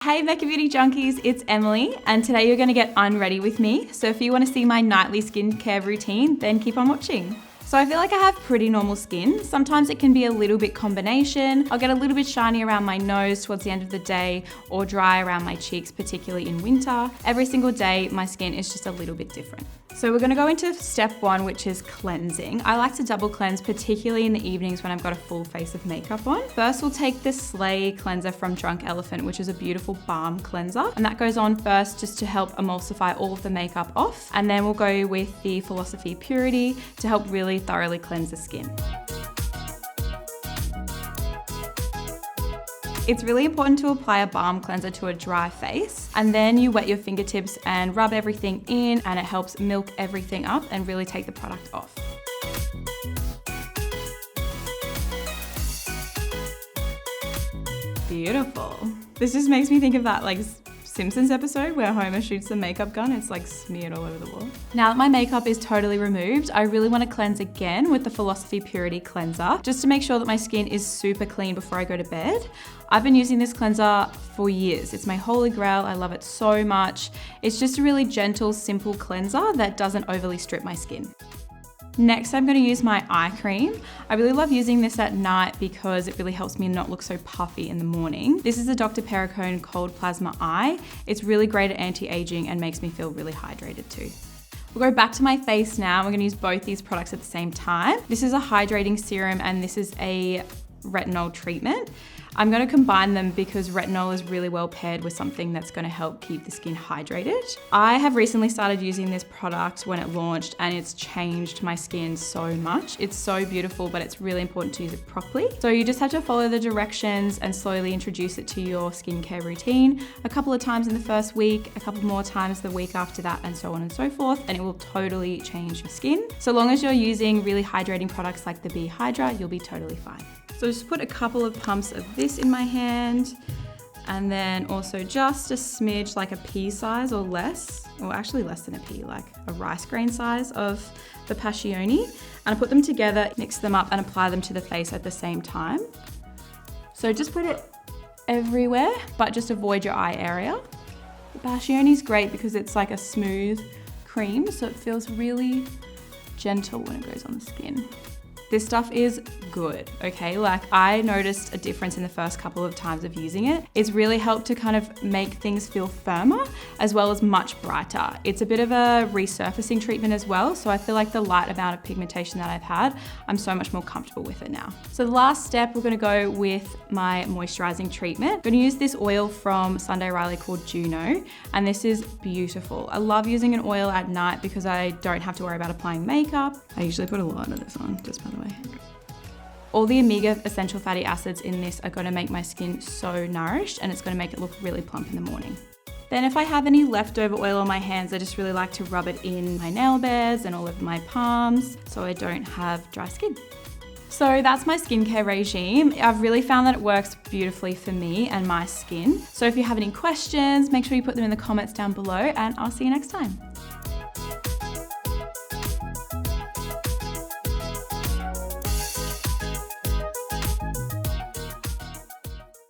Hey Mecca Beauty Junkies, it's Emily, and today you're going to get unready with me. So if you want to see my nightly skincare routine, then keep on watching. So I feel like I have pretty normal skin. Sometimes it can be a little bit combination. I'll get a little bit shiny around my nose towards the end of the day or dry around my cheeks, particularly in winter. Every single day, my skin is just a little bit different. So we're gonna go into step one, which is cleansing. I like to double cleanse, particularly in the evenings when I've got a full face of makeup on. First, we'll take the Slaai Cleanser from Drunk Elephant, which is a beautiful balm cleanser. And that goes on first just to help emulsify all of the makeup off. And then we'll go with the Philosophy Purity to help really thoroughly cleanse the skin. It's really important to apply a balm cleanser to a dry face, and then you wet your fingertips and rub everything in, and it helps milk everything up and really take the product off. Beautiful. This just makes me think of that Simpsons episode where Homer shoots the makeup gun. It's smeared all over the wall. Now that my makeup is totally removed, I really want to cleanse again with the Philosophy Purity Cleanser, just to make sure that my skin is super clean before I go to bed. I've been using this cleanser for years. It's my holy grail. I love it so much. It's just a really gentle, simple cleanser that doesn't overly strip my skin. Next, I'm going to use my eye cream. I really love using this at night because it really helps me not look so puffy in the morning. This is a Dr. Perricone Cold Plasma Eye. It's really great at anti-aging and makes me feel really hydrated too. We'll go back to my face now. We're going to use both these products at the same time. This is a hydrating serum and this is a retinol treatment. I'm going to combine them because retinol is really well paired with something that's going to help keep the skin hydrated. I have recently started using this product when it launched and it's changed my skin so much. It's so beautiful, but it's really important to use it properly. So you just have to follow the directions and slowly introduce it to your skincare routine a couple of times in the first week, a couple more times the week after that, and so on and so forth, and it will totally change your skin. So long as you're using really hydrating products like the B-Hydra, you'll be totally fine. So just put a couple of pumps of this in my hand, and then also just a smidge, like a pea size or less, or actually less than a pea, like a rice grain size of the A-Passioni. And I put them together, mix them up and apply them to the face at the same time. So just put it everywhere, but just avoid your eye area. The A-Passioni is great because it's like a smooth cream, so it feels really gentle when it goes on the skin. This stuff is good, okay? I noticed a difference in the first couple of times of using it. It's really helped to kind of make things feel firmer as well as much brighter. It's a bit of a resurfacing treatment as well, so I feel like the light amount of pigmentation that I've had, I'm so much more comfortable with it now. So the last step, we're gonna go with my moisturizing treatment. I'm gonna use this oil from Sunday Riley called Juno, and this is beautiful. I love using an oil at night because I don't have to worry about applying makeup. I usually put a lot of this on, just by the way. All the omega essential fatty acids in this are going to make my skin so nourished, and it's going to make it look really plump in the morning. Then if I have any leftover oil on my hands, I just really like to rub it in my nail beds and all over my palms so I don't have dry skin. So that's my skincare regime. I've really found that it works beautifully for me and my skin. So if you have any questions, make sure you put them in the comments down below, and I'll see you next time.